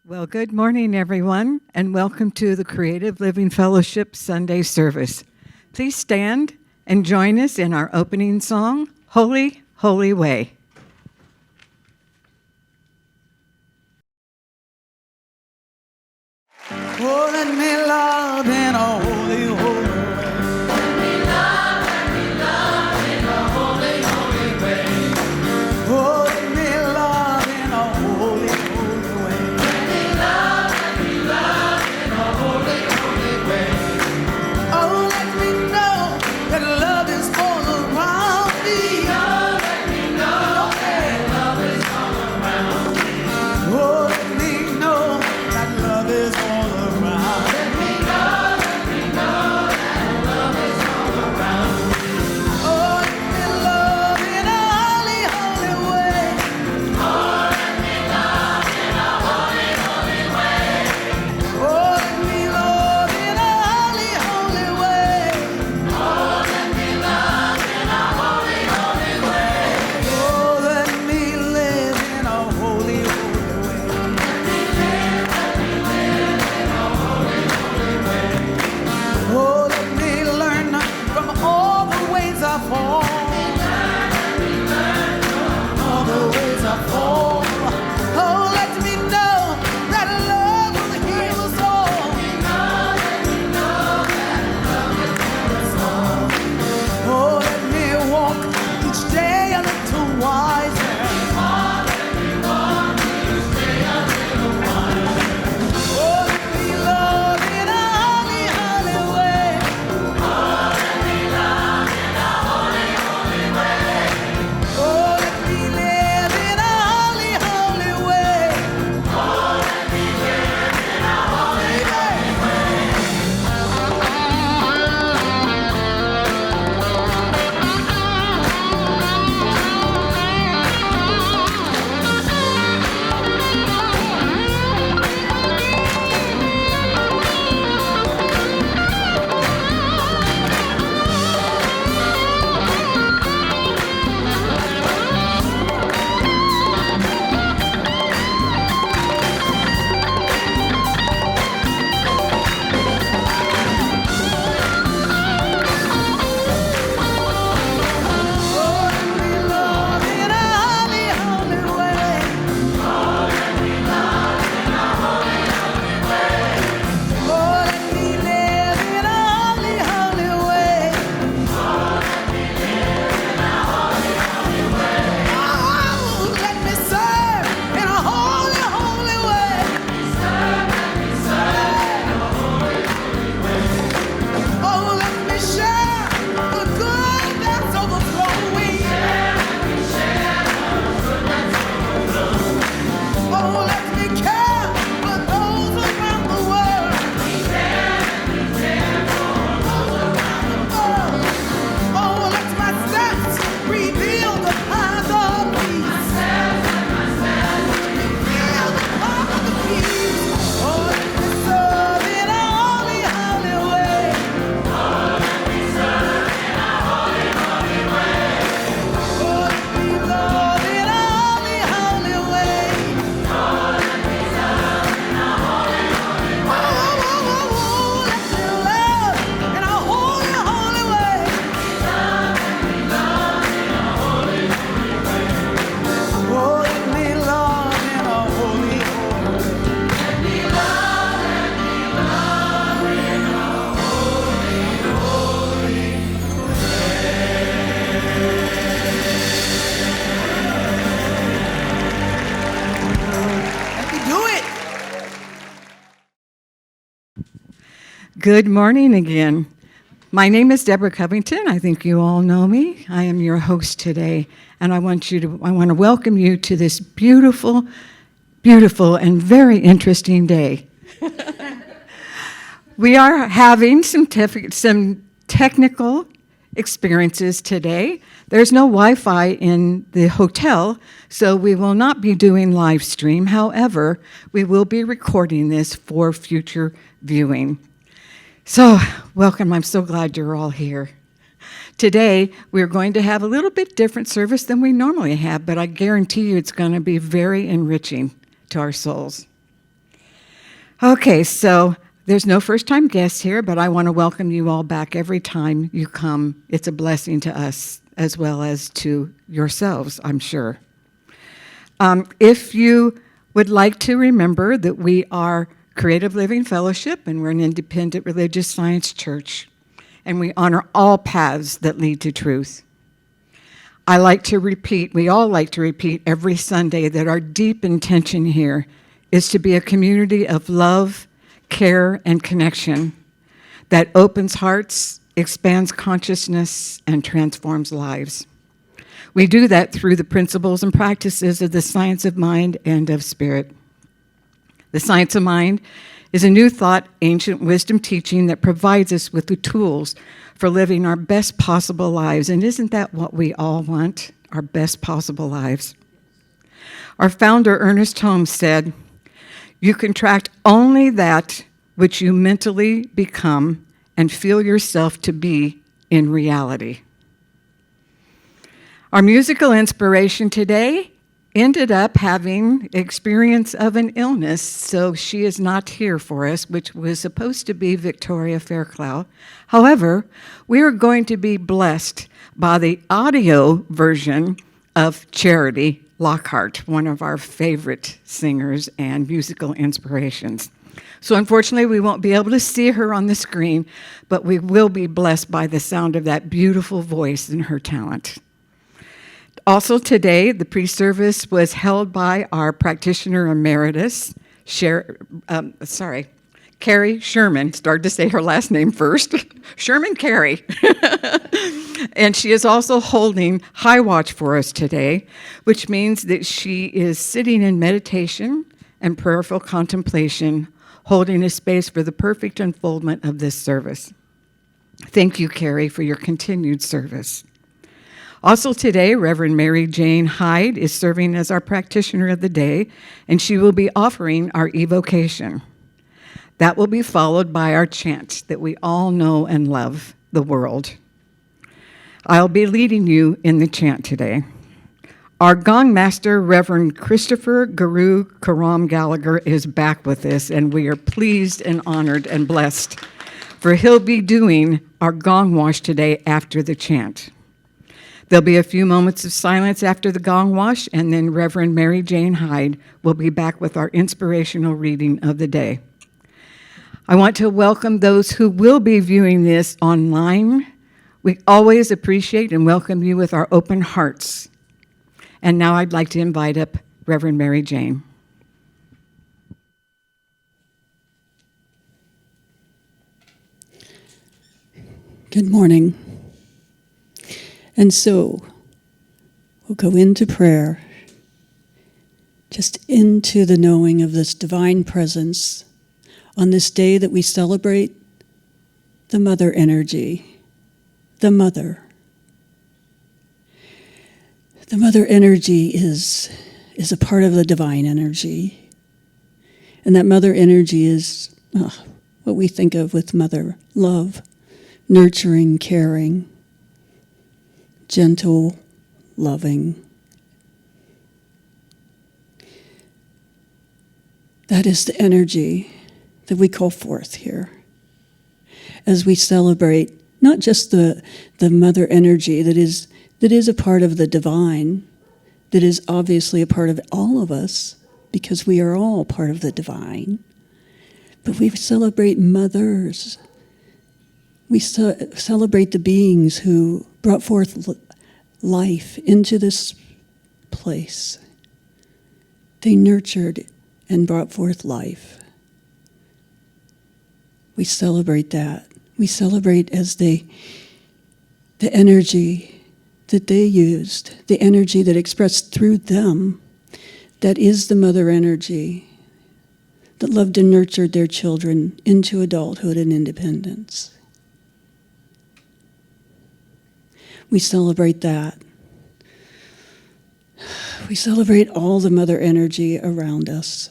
Well, good morning, everyone, and welcome to the Creative Living Fellowship Sunday service. Please stand and join us in our opening song, Holy, Holy Way. Oh, let me love in a holy, holy way. Let me love in a holy, holy way. Oh, let me love in a holy, holy way. Let me love in a holy, holy way. Oh, let me know that love is all around me. Oh, let me know that love is all around me. Oh, let me know that love is all around. Let me know that love is all around me. Oh, let me love in a holy, holy way. Oh, let me love in a holy, holy way. Oh, let me love in a holy, holy way. Oh, let me love in a holy, holy way. Oh, let me live in a holy, holy way. Let me live in a holy, holy way. Oh, let me learn from all the ways I fall. All the ways I fall. Oh, let me know that love will heal us all. Oh, let me walk each day a little wiser. Oh, let me love in a holy, holy way. Oh, let me live in a holy, holy way. Oh, let me live in a holy, holy way. Oh, let me love in a holy, holy way. Oh, let me live in a holy, holy way. Oh, let me serve in a holy, holy way. Oh, let me share the good that's overflowing. Oh, let me care for those around the world. Oh, let my steps reveal the path of peace. Reveal the path of peace. Oh, let me serve in a holy, holy way. Oh, let me love in a holy, holy way. Oh, let me love in a holy, holy way. Oh, let me love in a holy, holy way. Oh, let me love in a holy, holy way. Let me do it. Good morning again. My name is Deborah Covington. I think you all know me. I am your host today, and I want to welcome you to this beautiful, beautiful, and very interesting day. We are having some technical experiences today. There's no Wi-Fi in the hotel, so we will not be doing live stream. However, we will be recording this for future viewing. So, welcome. I'm so glad you're all here. Today, we're going to have a little bit different service than we normally have, but I guarantee you it's going to be very enriching to our souls. Okay, so there's no first-time guests here, but I want to welcome you all back every time you come. It's a blessing to us as well as to yourselves, I'm sure. If you would like to remember that we are Creative Living Fellowship and we're an independent religious science church, and we honor all paths that lead to truth. I like to repeat, we all like to repeat every Sunday that our deep intention here is to be a community of love, care, and connection that opens hearts, expands consciousness, and transforms lives. We do that through the principles and practices of the science of mind and of spirit. The science of mind is a new thought, ancient wisdom teaching that provides us with the tools for living our best possible lives. And isn't that what we all want? Our best possible lives. Our founder, Ernest Holmes, said, "You contract only that which you mentally become and feel yourself to be in reality." Our musical inspiration today ended up having experience of an illness, so she is not here for us, which was supposed to be Victoria Fairclough. However, we are going to be blessed by the audio version of Charity Lockhart, one of our favorite singers and musical inspirations. So unfortunately, we won't be able to see her on the screen, but we will be blessed by the sound of that beautiful voice and her talent. Also today, the pre-service was held by our practitioner emeritus, Carrie Sherman. Started to say her last name first. Sherman Carrie. And she is also holding high watch for us today, which means that she is sitting in meditation and prayerful contemplation, holding a space for the perfect unfoldment of this service. Thank you, Carrie, for your continued service. Also today, Reverend Mary Jane Hyde is serving as our practitioner of the day, and she will be offering our evocation. That will be followed by our chant that we all know and love, the world. I'll be leading you in the chant today. Our gong master, Reverend Christopher Guru Karam Gallagher, is back with us, and we are pleased and honored and blessed, for he'll be doing our gong wash today after the chant. There'll be a few moments of silence after the gong wash, and then Reverend Mary Jane Hyde will be back with our inspirational reading of the day. I want to welcome those who will be viewing this online. We always appreciate and welcome you with our open hearts. And now I'd like to invite up Reverend Mary Jane. Good morning. And so we'll go into prayer, just into the knowing of this divine presence on this day that we celebrate the mother energy, the mother. The mother energy is a part of the divine energy. And that mother energy is what we think of with mother: love, nurturing, caring, gentle, loving. That is the energy that we call forth here as we celebrate not just the mother energy that is a part of the divine, that is obviously a part of all of us, because we are all part of the divine, but we celebrate mothers. We celebrate the beings who brought forth life into this place. They nurtured and brought forth life. We celebrate that. We celebrate as the energy that they used, the energy that expressed through them, that is the mother energy that loved and nurtured their children into adulthood and independence. We celebrate that. We celebrate all the mother energy around us.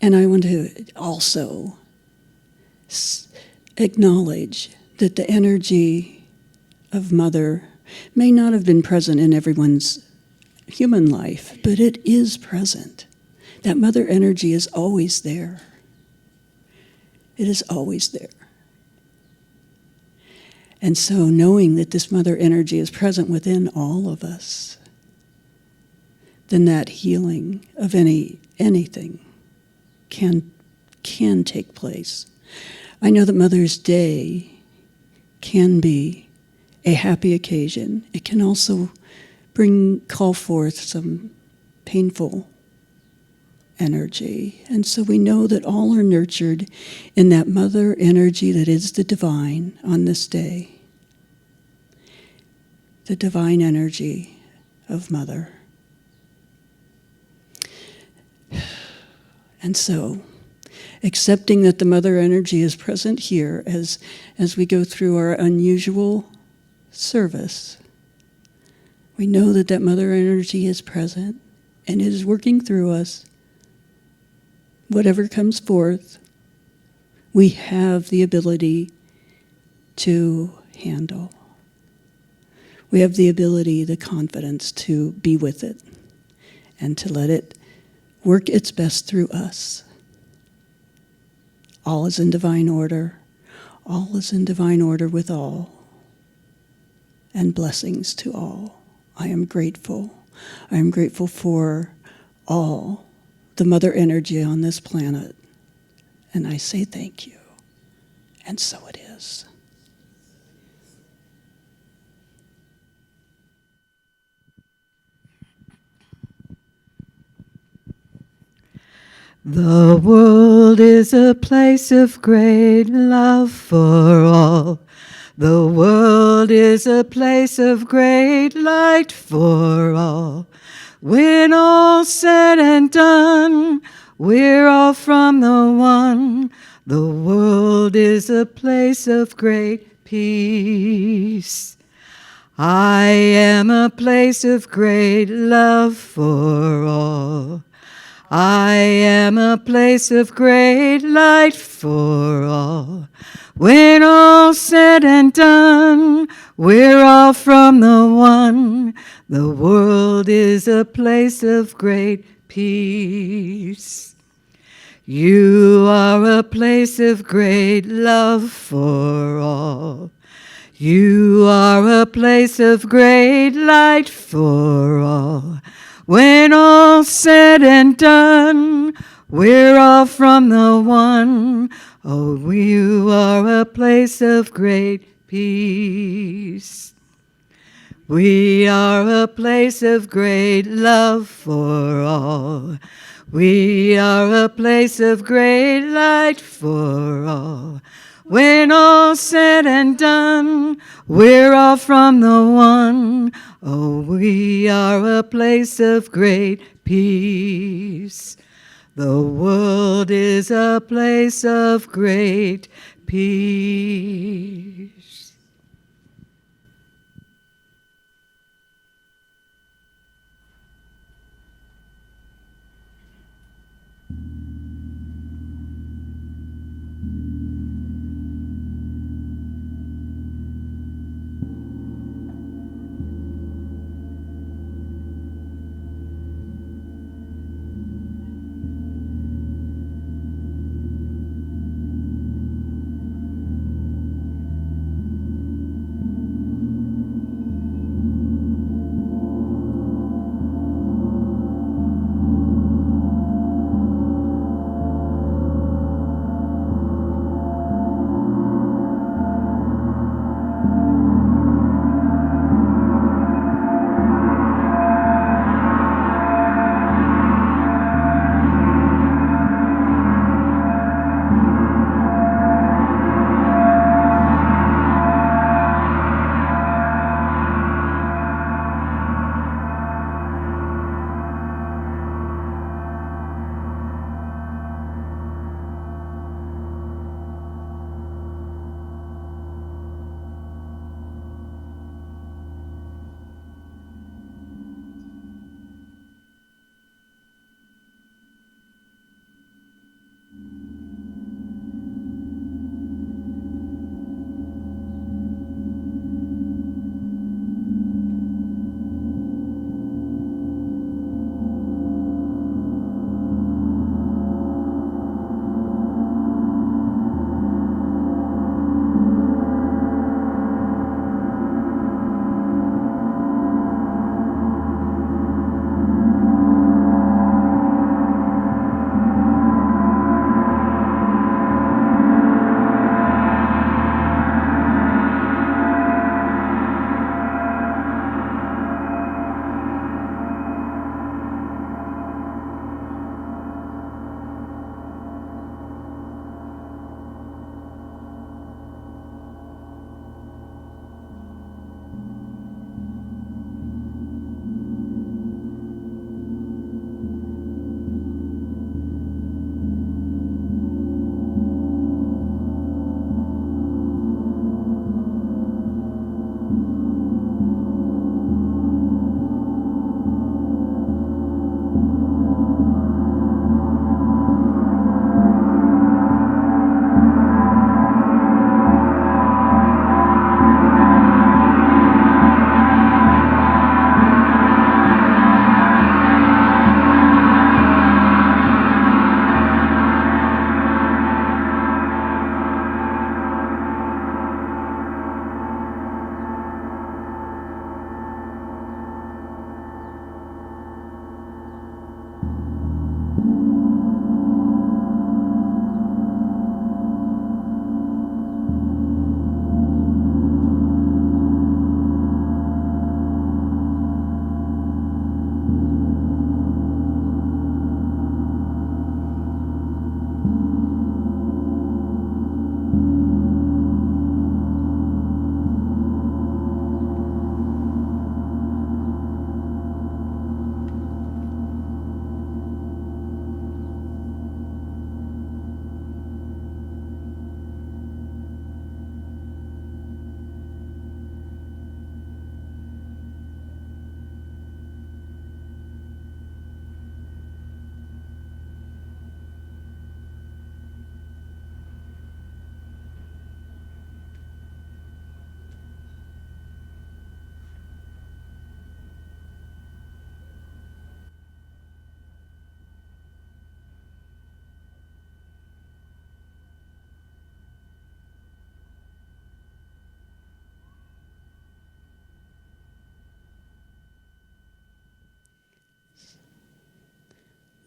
And I want to also acknowledge that the energy of mother may not have been present in everyone's human life, but it is present. That mother energy is always there. It is always there. And so knowing that this mother energy is present within all of us, then that healing of anything can take place. I know that Mother's Day can be a happy occasion. It can also call forth some painful energy. And so we know that all are nurtured in that mother energy that is the divine on this day. The divine energy of Mother. And so, accepting that the mother energy is present here as we go through our unusual service, we know that that mother energy is present and it is working through us. Whatever comes forth, we have the ability to handle. We have the ability, the confidence to be with it and to let it work its best through us. All is in divine order. All is in divine order with all. And blessings to all. I am grateful. I am grateful for all the mother energy on this planet. And I say thank you. And so it is. The world is a place of great love for all. The world is a place of great light for all. When all's said and done, we're all from the one. The world is a place of great peace. I am a place of great love for all. I am a place of great light for all. When all's said and done, we're all from the one. The world is a place of great peace. You are a place of great love for all. You are a place of great light for all. When all's said and done, we're all from the one. Oh, you are a place of great peace. We are a place of great love for all. We are a place of great light for all. When all's said and done, we're all from the one. Oh, we are a place of great peace. The world is a place of great peace.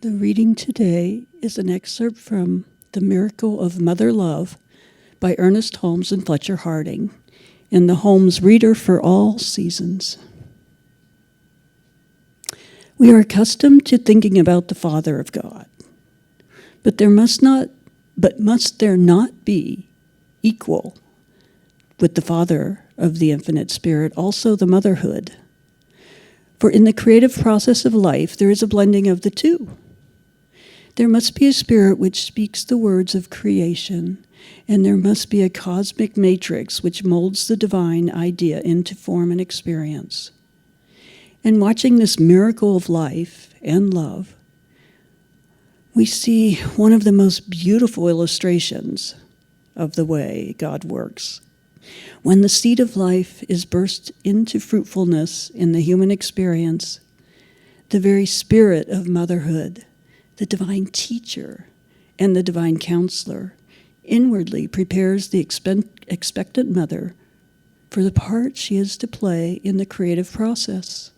The reading today is an excerpt from The Miracle of Mother Love by Ernest, Holmes, and Fletcher Harding in the Holmes Reader for All Seasons. We are accustomed to thinking about the Father of God, but must there not be equal with the Father of the Infinite Spirit also the motherhood? For in the creative process of life, there is a blending of the two. There must be a spirit which speaks the words of creation, and there must be a cosmic matrix which molds the divine idea into form and experience. And watching this miracle of life and love, we see one of the most beautiful illustrations of the way God works. When the seed of life is burst into fruitfulness in the human experience, the very spirit of motherhood, the divine teacher and the divine counselor, inwardly prepares the expectant mother for the part she is to play in the creative process.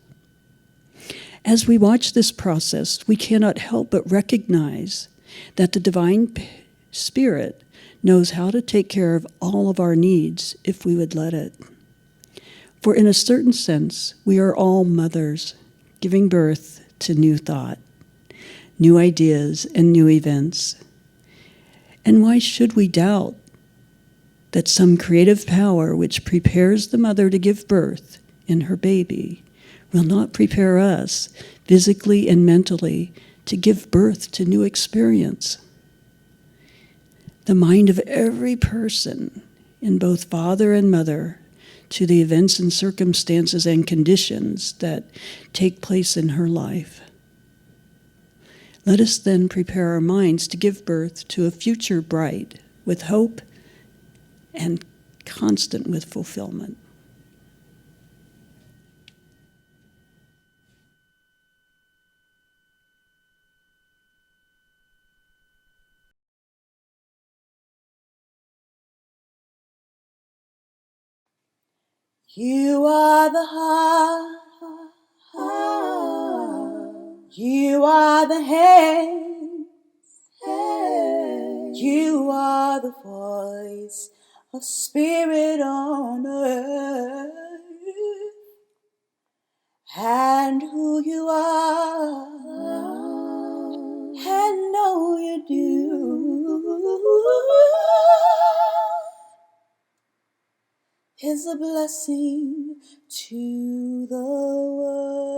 As we watch this process, we cannot help but recognize that the divine spirit knows how to take care of all of our needs if we would let it. For in a certain sense, we are all mothers, giving birth to new thought, new ideas, and new events. And why should we doubt that some creative power which prepares the mother to give birth in her baby will not prepare us physically and mentally to give birth to new experience? The mind of every person, in both father and mother, to the events and circumstances and conditions that take place in her life. Let us then prepare our minds to give birth to a future bright with hope and constant with fulfillment. You are the heart, you are the hand, you are the voice of spirit on earth, and who you are, and know you do, is a blessing to the world.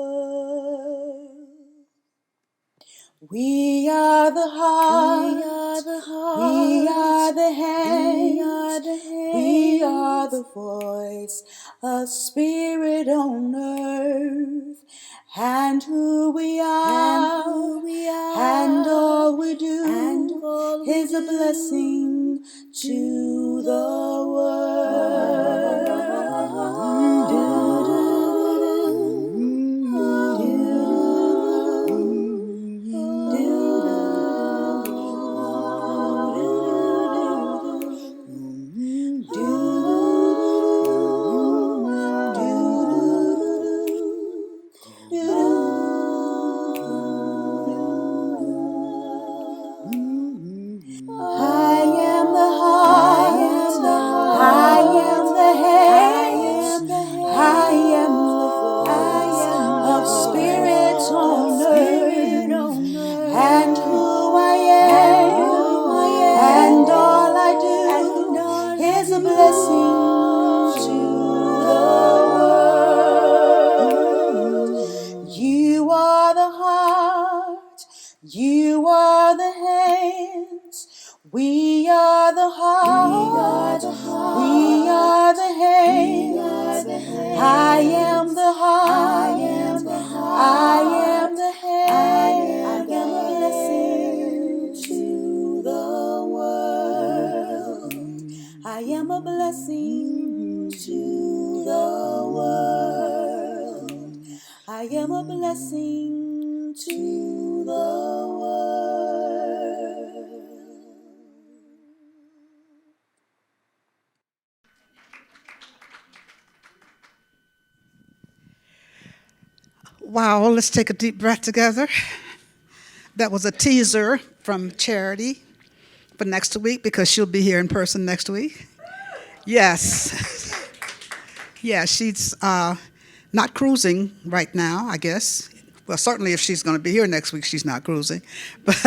We are the heart, we are the hand, we are the voice of spirit on earth, and who we are, and all we do is a blessing to the world. I am the heart, I am the hand, I am the voice of spirit on earth, and who I am, and all I do is a blessing to the world. You are the heart, you are the hands, we are the heart, we are the hands, I am the heart, I am the hand, I am a blessing to the world. I am a blessing to the world. I am a blessing to the world. Wow, let's take a deep breath together. That was a teaser from Charity for next week because she'll be here in person next week. Yes. Yeah, she's not cruising right now, I guess. Well, certainly if she's going to be here next week, she's not cruising. But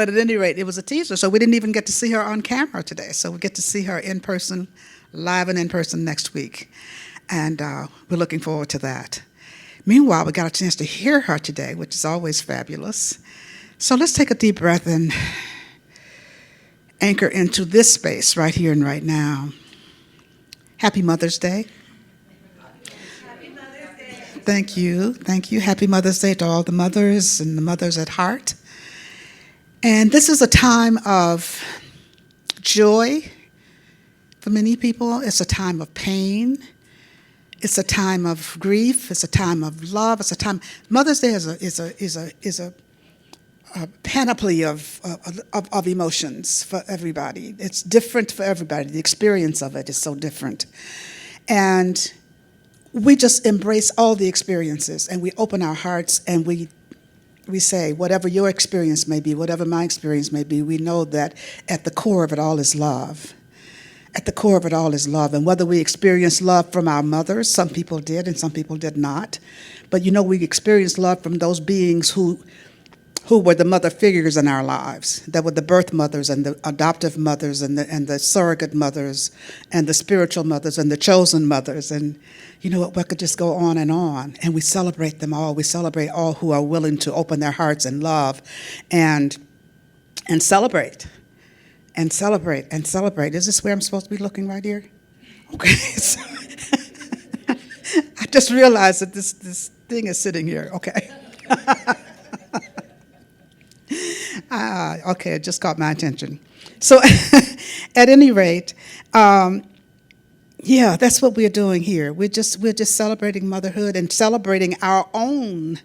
at any rate, it was a teaser, so we didn't even get to see her on camera today. So we get to see her in person, live and in person next week. And we're looking forward to that. Meanwhile, we got a chance to hear her today, which is always fabulous. So let's take a deep breath and anchor into this space right here and right now. Happy Mother's Day. Happy Mother's Day. Thank you. Thank you. Happy Mother's Day to all the mothers and the mothers at heart. And this is a time of joy for many people. It's a time of pain. It's a time of grief. It's a time of love. It's a time. Mother's Day is a panoply of emotions for everybody. It's different for everybody. The experience of it is so different, and we just embrace all the experiences, and we open our hearts, and we say, whatever your experience may be, whatever my experience may be, we know that at the core of it all is love. At the core of it all is love. And whether we experience love from our mothers, some people did and some people did not. But we experienced love from those beings who were the mother figures in our lives, that were the birth mothers and the adoptive mothers and the surrogate mothers and the spiritual mothers and the chosen mothers. And we could just go on. And we celebrate them all. We celebrate all who are willing to open their hearts and love and celebrate. And celebrate and celebrate. Is this where I'm supposed to be looking right here? Okay. So I just realized that this thing is sitting here. Okay. Okay, it just caught my attention. So at any rate, that's what we're doing here. We're just celebrating motherhood and celebrating our own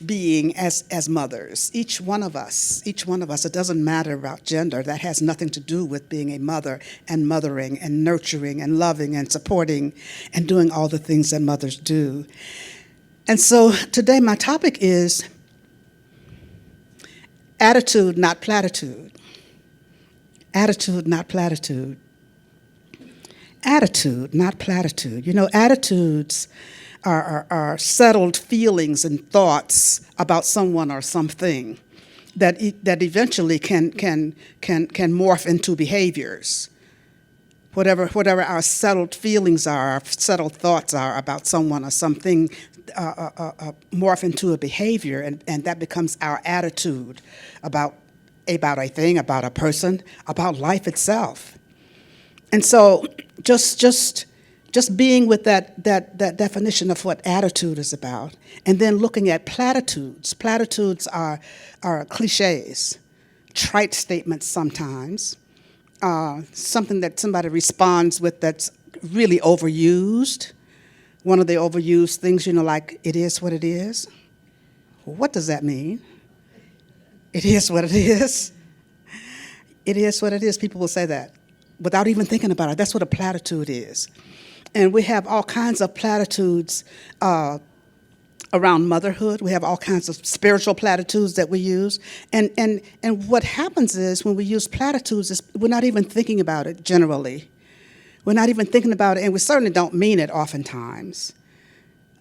being as mothers. Each one of us. It doesn't matter about gender. That has nothing to do with being a mother and mothering and nurturing and loving and supporting and doing all the things that mothers do. And so today my topic is attitude, not platitude. Attitude, not platitude. Attitude, not platitude. Attitudes are settled feelings and thoughts about someone or something that eventually can morph into behaviors. Whatever our settled feelings are, our settled thoughts are about someone or something, morph into a behavior, and that becomes our attitude about a thing, about a person, about life itself. And so just being with that definition of what attitude is about, and then looking at platitudes. Platitudes are cliches, trite statements sometimes, something that somebody responds with that's really overused. One of the overused things, like, it is what it is. What does that mean? It is what it is. It is what it is. People will say that without even thinking about it. That's what a platitude is. And we have all kinds of platitudes around motherhood. We have all kinds of spiritual platitudes that we use. And what happens is when we use platitudes, is we're not even thinking about it generally. We're not even thinking about it, and we certainly don't mean it oftentimes.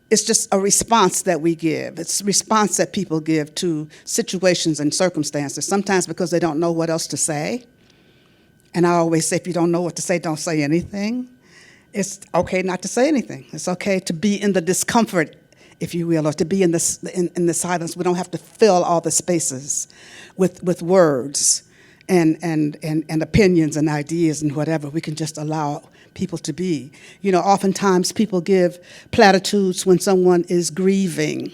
It's just a response that we give. It's a response that people give to situations and circumstances, sometimes because they don't know what else to say. And I always say, if you don't know what to say, don't say anything. It's okay not to say anything. It's okay to be in the discomfort, if you will, or to be in the silence. We don't have to fill all the spaces with words and opinions and ideas and whatever. We can just allow people to be. Oftentimes people give platitudes when someone is grieving,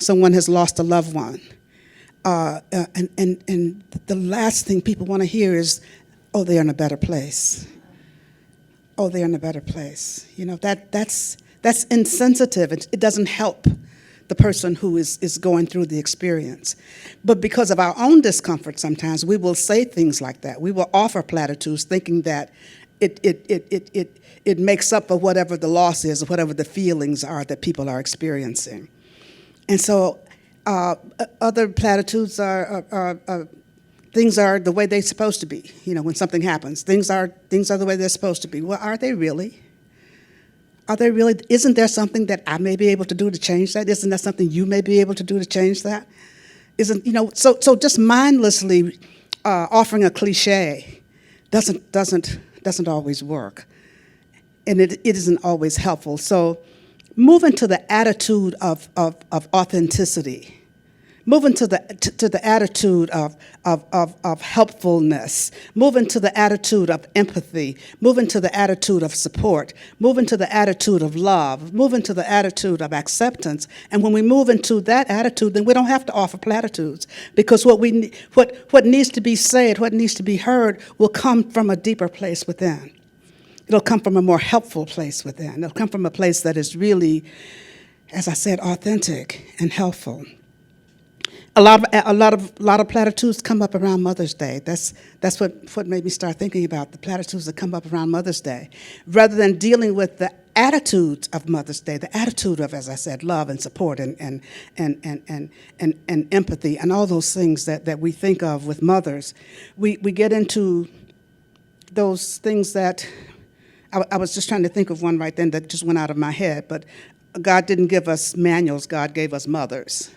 someone has lost a loved one, and the last thing people want to hear is, "Oh, they're in a better place. Oh, they're in a better place." That's insensitive. It doesn't help the person who is going through the experience. But because of our own discomfort, sometimes we will say things like that. We will offer platitudes, thinking that it makes up for whatever the loss is or whatever the feelings are that people are experiencing. And so Other platitudes are things are the way they're supposed to be. You know, when something happens, things are the way they're supposed to be. Well, are they really? Are they really? Isn't there something that I may be able to do to change that? Isn't there something you may be able to do to change that? Isn't, you know? So just mindlessly offering a cliche doesn't always work, and it isn't always helpful. So move into the attitude of authenticity. Move into the attitude of helpfulness. Move into the attitude of empathy. Move into the attitude of support. Move into the attitude of love. Move into the attitude of acceptance. And when we move into that attitude, then we don't have to offer platitudes, because what needs to be said, what needs to be heard, will come from a deeper place within. It'll come from a more helpful place within. It'll come from a place that is really, as I said, authentic and helpful. A lot of platitudes come up around Mother's Day. That's what made me start thinking about the platitudes that come up around Mother's Day, rather than dealing with the attitudes of Mother's Day, the attitude of, as I said, love and support and empathy and all those things that we think of with mothers. We get into those things that I was just trying to think of one right then that just went out of my head. But God didn't give us manuals; God gave us mothers.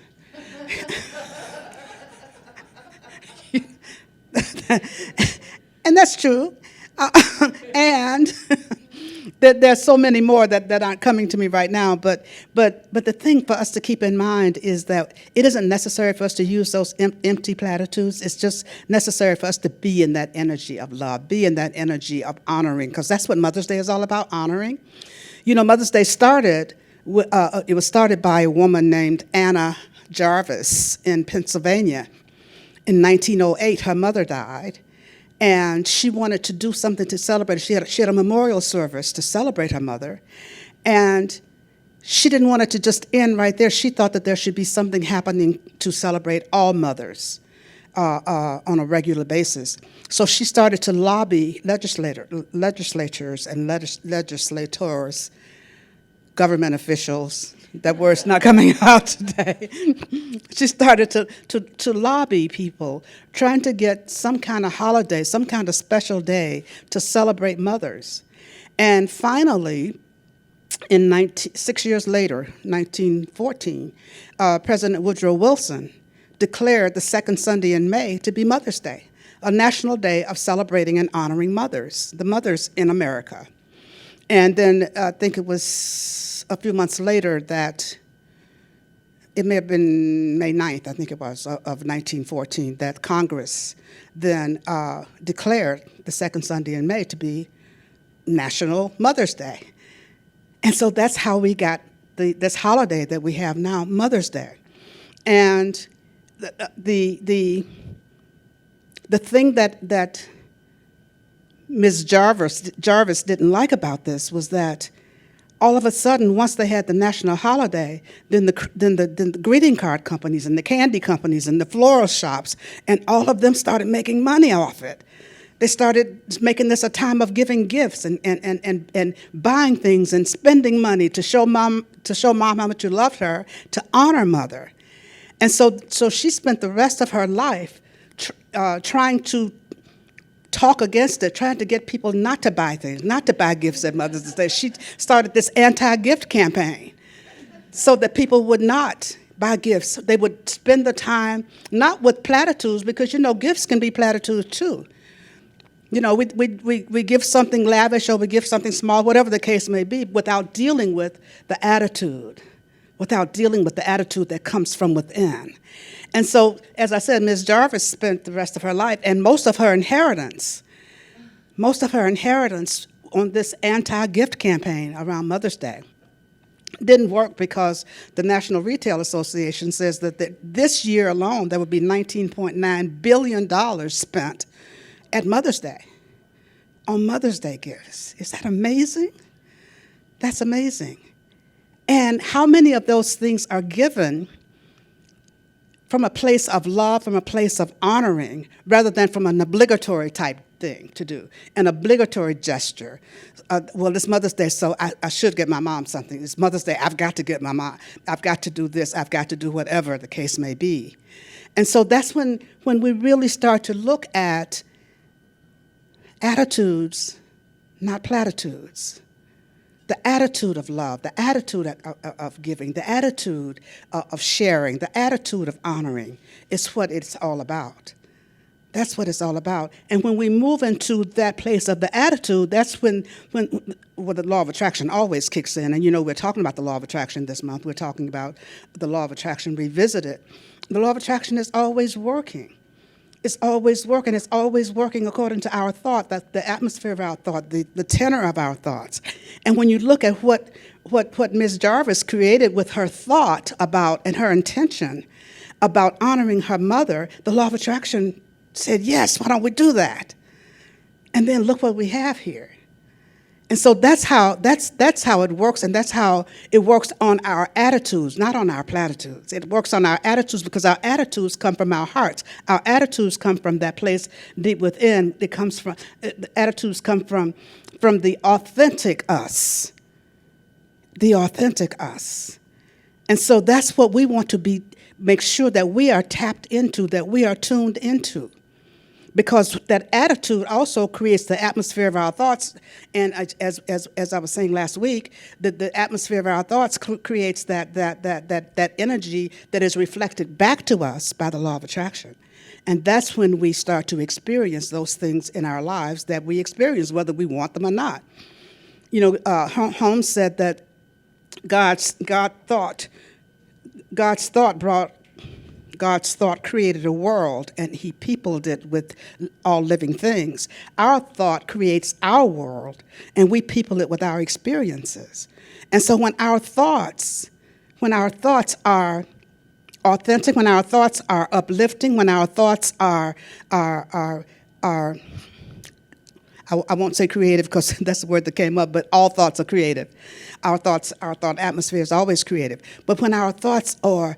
And that's true. And there's so many more that aren't coming to me right now. But the thing for us to keep in mind is that it isn't necessary for us to use those empty platitudes. It's just necessary for us to be in that energy of love, be in that energy of honoring, because that's what Mother's Day is all about, honoring. You know, Mother's Day started, it was started by a woman named Anna Jarvis in Pennsylvania. In 1908, her mother died, and she wanted to do something to celebrate. She had a memorial service to celebrate her mother, and she didn't want it to just end right there. She thought that there should be something happening to celebrate all mothers on a regular basis. So she started to lobby legislatures and legislators, government officials. That word's not coming out today. She started to lobby people, trying to get some kind of holiday, some kind of special day to celebrate mothers. And finally, 6 years later, 1914, President Woodrow Wilson declared the second Sunday in May to be Mother's Day, a national day of celebrating and honoring mothers, the mothers in America. And then I think it was a few months later that, it may have been May 9th, I think it was, of 1914, that Congress then declared the second Sunday in May to be National Mother's Day. And so that's how we got this holiday that we have now, Mother's Day. And the thing that Ms. Jarvis didn't like about this was that all of a sudden, once they had the national holiday, then the greeting card companies and the candy companies and the floral shops and all of them started making money off it. They started making this a time of giving gifts and buying things and spending money to show mom how much you loved her, to honor mother. And so she spent the rest of her life trying to talk against it, trying to get people not to buy things, not to buy gifts at Mother's Day. She started this anti-gift campaign so that people would not buy gifts. They would spend the time not with platitudes, because, you know, gifts can be platitudes too. You know, we give something lavish or we give something small, whatever the case may be, without dealing with the attitude, that comes from within. And so, as I said, Ms. Jarvis spent the rest of her life, and most of her inheritance on this anti-gift campaign around Mother's Day didn't work, because the National Retail Association says that this year alone, there would be $19.9 billion spent at Mother's Day on Mother's Day gifts. Is that amazing? That's amazing. And how many of those things are given from a place of love, from a place of honoring, rather than from an obligatory type thing to do, an obligatory gesture. Well, it's Mother's Day, so I should get my mom something. It's Mother's Day, I've got to get my mom, I've got to do this, I've got to do whatever the case may be. And so that's when we really start to look at attitudes, not platitudes. The attitude of love, the attitude of giving, the attitude of sharing, the attitude of honoring is what it's all about. That's what it's all about. And when we move into that place of the attitude, that's when the law of attraction always kicks in. And you know, we're talking about the law of attraction this month. We're talking about the law of attraction revisited. The law of attraction is always working. It's always working. It's always working according to our thought, the atmosphere of our thought, the tenor of our thoughts. And when you look at what Ms. Jarvis created with her thought about and her intention about honoring her mother, the law of attraction said, yes, why don't we do that? And then look what we have here. And so that's how it works, and that's how it works on our attitudes, not on our platitudes. It works on our attitudes because our attitudes come from our hearts. Our attitudes come from that place deep within. The attitudes come from the authentic us. The authentic us. And so that's what we want to make sure that we are tapped into, that we are tuned into. Because that attitude also creates the atmosphere of our thoughts, and as I was saying last week, the atmosphere of our thoughts creates that energy that is reflected back to us by the law of attraction, and that's when we start to experience those things in our lives that we experience, whether we want them or not. You know, Holmes said that God's thought created a world, and he peopled it with all living things. Our thought creates our world, and we people it with our experiences. And so when our thoughts are authentic, when our thoughts are uplifting, when our thoughts are I won't say creative because that's the word that came up, but all thoughts are creative. Our thought atmosphere is always creative. But when our thoughts are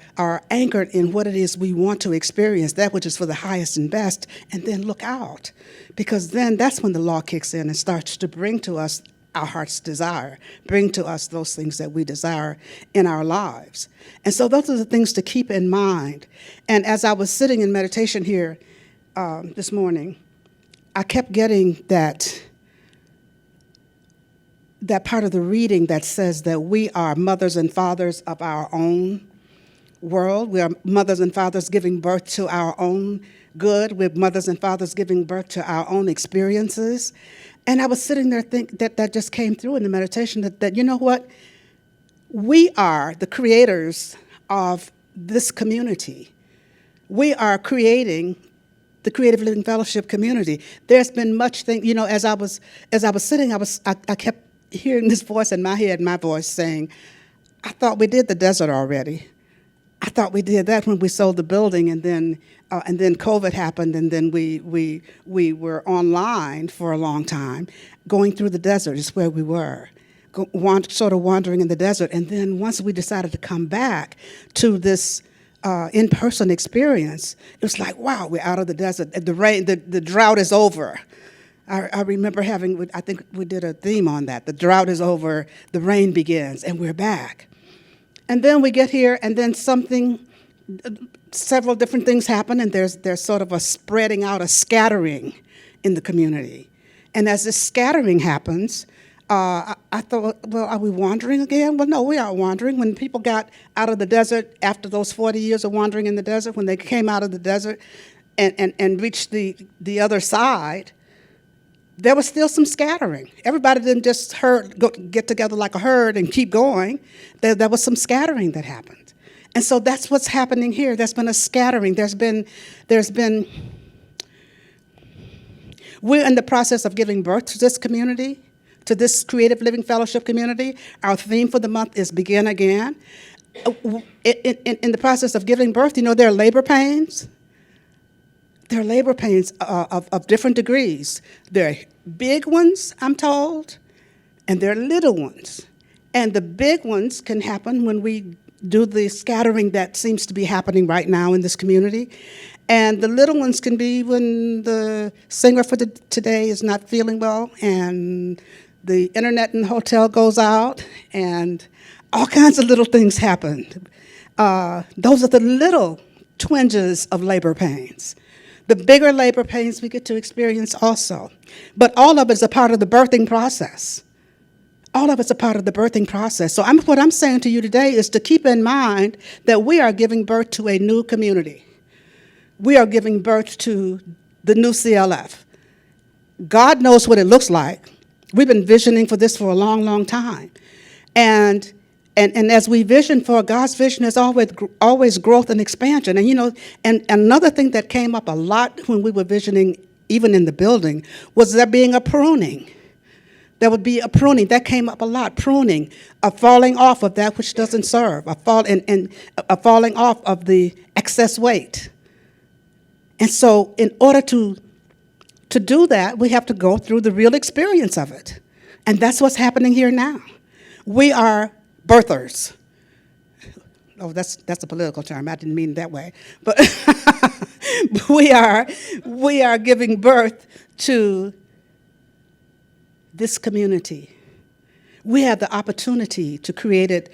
anchored in what it is we want to experience, that which is for the highest and best, and then look out. Because then that's when the law kicks in and starts to bring to us our heart's desire, bring to us those things that we desire in our lives. And so those are the things to keep in mind. And as I was sitting in meditation here this morning, I kept getting that part of the reading that says that we are mothers and fathers of our own world. We are mothers and fathers giving birth to our own good. We're mothers and fathers giving birth to our own experiences. And I was sitting there thinking that just came through in the meditation that you know what? We are the creators of this community. We are creating the Creative Living Fellowship community. There's been much you know, as I was sitting, I kept hearing this voice in my head, my voice saying, I thought we did the desert already. I thought we did that when we sold the building, and then COVID happened, and then we were online for a long time. Going through the desert is where we were, sort of wandering in the desert. And then once we decided to come back to this in-person experience, it was like, wow, we're out of the desert. The rain, the drought is over. I remember I think we did a theme on that. The drought is over, the rain begins, and we're back. And then we get here, and then several different things happen, and there's sort of a spreading out, a scattering in the community. And as this scattering happens, I thought, well, are we wandering again? Well, no, we aren't wandering. When people got out of the desert after those 40 years of wandering in the desert, when they came out of the desert and reached the other side, there was still some scattering. Everybody didn't just get together like a herd and keep going. There was some scattering that happened. And so that's what's happening here. There's been a scattering. We're in the process of giving birth to this community, to this Creative Living Fellowship community. Our theme for the month is Begin Again. In the process of giving birth, you know, there are labor pains. There are labor pains of different degrees. There are big ones, I'm told, and there are little ones. And the big ones can happen when we do the scattering that seems to be happening right now in this community. And the little ones can be when the singer for today is not feeling well, and the internet in the hotel goes out, and all kinds of little things happen. Those are the little twinges of labor pains. The bigger labor pains we get to experience also. But all of it is a part of the birthing process. All of it's a part of the birthing process. So what I'm saying to you today is to keep in mind that we are giving birth to a new community. We are giving birth to the new CLF. God knows what it looks like. We've been visioning for this for a long, long time. And as we vision for, God's vision is always growth and expansion. And another thing that came up a lot when we were visioning, even in the building, was there being a pruning. There would be a pruning. That came up a lot, pruning, a falling off of that which doesn't serve, a falling off of the excess weight. And so in order to do that, we have to go through the real experience of it. And that's what's happening here now. We are birthers. Oh, that's a political term. I didn't mean it that way. But we are giving birth to this community. We have the opportunity to create it,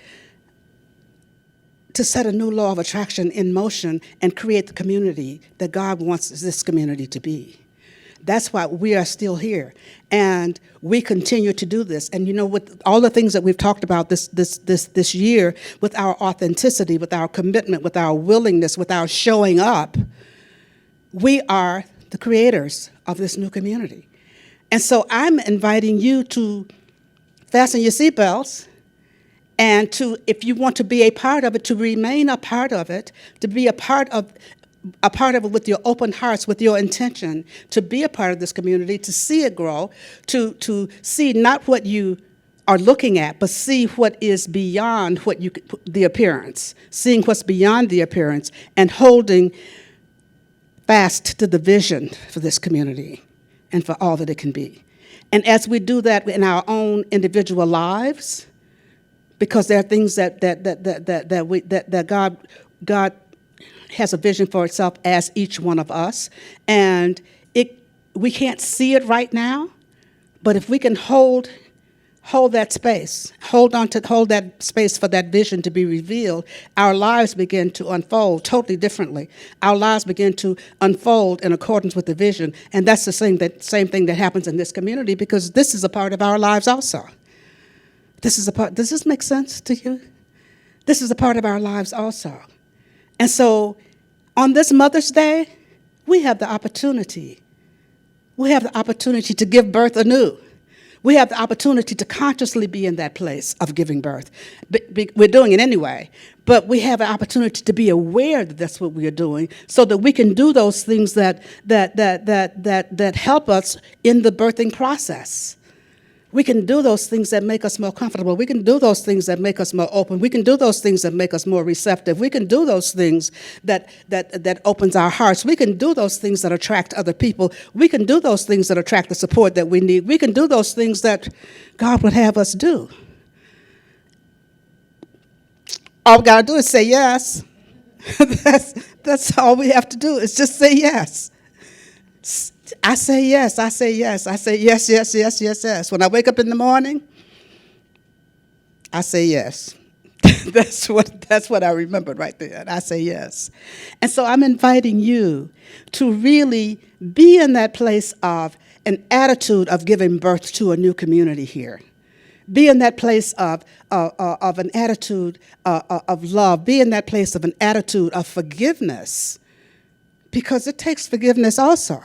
to set a new law of attraction in motion and create the community that God wants this community to be. That's why we are still here, and we continue to do this. And with all the things that we've talked about this year, with our authenticity, with our commitment, with our willingness, with our showing up, we are the creators of this new community. And so I'm inviting you to fasten your seatbelts, and to, if you want to be a part of it, to remain a part of it, to be a part of it with your open hearts, with your intention to be a part of this community, to see it grow, to see not what you are looking at, but see what is beyond the appearance, seeing what's beyond the appearance, and holding fast to the vision for this community and for all that it can be. And as we do that in our own individual lives, because there are things that God has a vision for itself as each one of us, and we can't see it right now, but if we can hold that space, hold that space for that vision to be revealed, our lives begin to unfold totally differently. Our lives begin to unfold in accordance with the vision, and that's the same thing that happens in this community, because this is a part of our lives also. Does this make sense to you? This is a part of our lives also. And so on this Mother's Day, we have the opportunity. We have the opportunity to give birth anew. We have the opportunity to consciously be in that place of giving birth. We're doing it anyway, but we have an opportunity to be aware that that's what we are doing, so that we can do those things that help us in the birthing process. We can do those things that make us more comfortable. We can do those things that make us more open. We can do those things that make us more receptive. We can do those things that opens our hearts. We can do those things that attract other people. We can do those things that attract the support that we need. We can do those things that God would have us do. All we got to do is say yes. That's all we have to do, is just say yes. I say yes, I say yes, I say yes, yes, yes, yes, yes. When I wake up in the morning, I say yes. That's what I remembered right there. I say yes. And so I'm inviting you to really be in that place of an attitude of giving birth to a new community here. Be in that place of an attitude of love. Be in that place of an attitude of forgiveness, because it takes forgiveness also.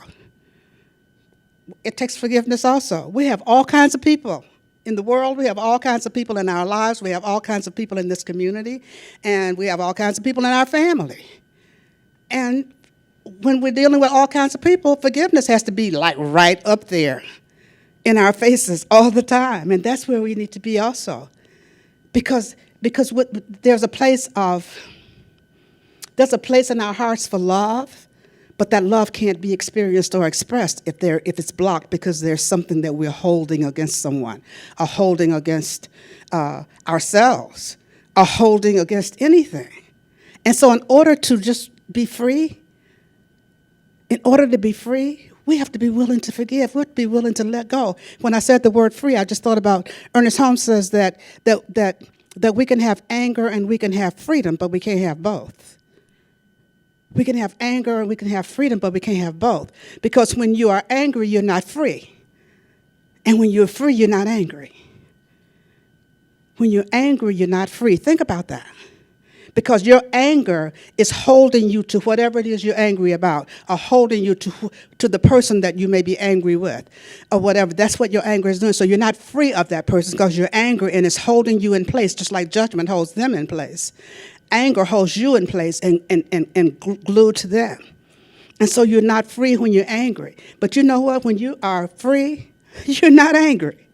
It takes forgiveness also. We have all kinds of people in the world. We have all kinds of people in our lives. We have all kinds of people in this community. And we have all kinds of people in our family. And when we're dealing with all kinds of people, forgiveness has to be like right up there in our faces all the time. And that's where we need to be also. Because there's a place in our hearts for love. But that love can't be experienced or expressed if it's blocked, because there's something that we're holding against someone, or holding against ourselves, or holding against anything. And so in order to just be free, In order to be free, we have to be willing to forgive. We have to be willing to let go. When I said the word free, I just thought about Ernest Holmes says that we can have anger and we can have freedom, but we can't have both. We can have anger and we can have freedom, but we can't have both. Because when you are angry, you're not free. And when you're free, you're not angry. When you're angry, you're not free. Think about that. Because your anger is holding you to whatever it is you're angry about, or holding you to the person that you may be angry with, or whatever. That's what your anger is doing. So you're not free of that person because you're angry, and it's holding you in place, just like judgment holds them in place. Anger holds you in place and glued to them. And so you're not free when you're angry. But you know what? When you are free, you're not angry.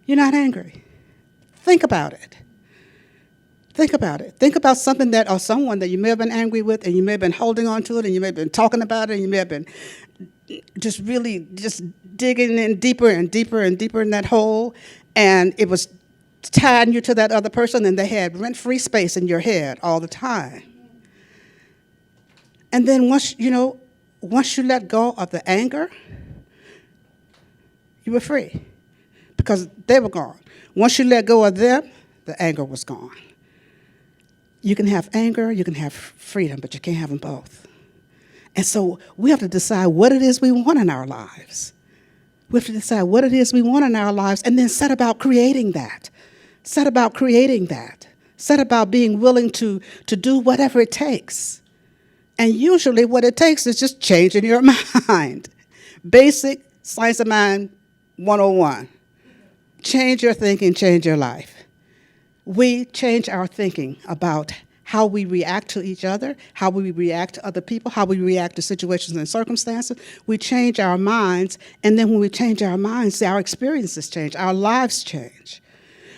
You're not angry. Think about it. Think about it. Think about something that, or someone that you may have been angry with, and you may have been holding on to it, and you may have been talking about it, and you may have been just really just digging in deeper and deeper and deeper in that hole, and it was tying you to that other person, and they had rent-free space in your head all the time. And then once you let go of the anger, you were free because they were gone. Once you let go of them, the anger was gone. You can have anger, you can have freedom, but you can't have them both. And so we have to decide what it is we want in our lives. We have to decide what it is we want in our lives and then set about creating that. Set about creating that. Set about being willing to do whatever it takes. And usually what it takes is just changing your mind. Basic Science of Mind 101. Change your thinking, change your life. We change our thinking about how we react to each other, how we react to other people, how we react to situations and circumstances. We change our minds, and then when we change our minds, our experiences change, our lives change.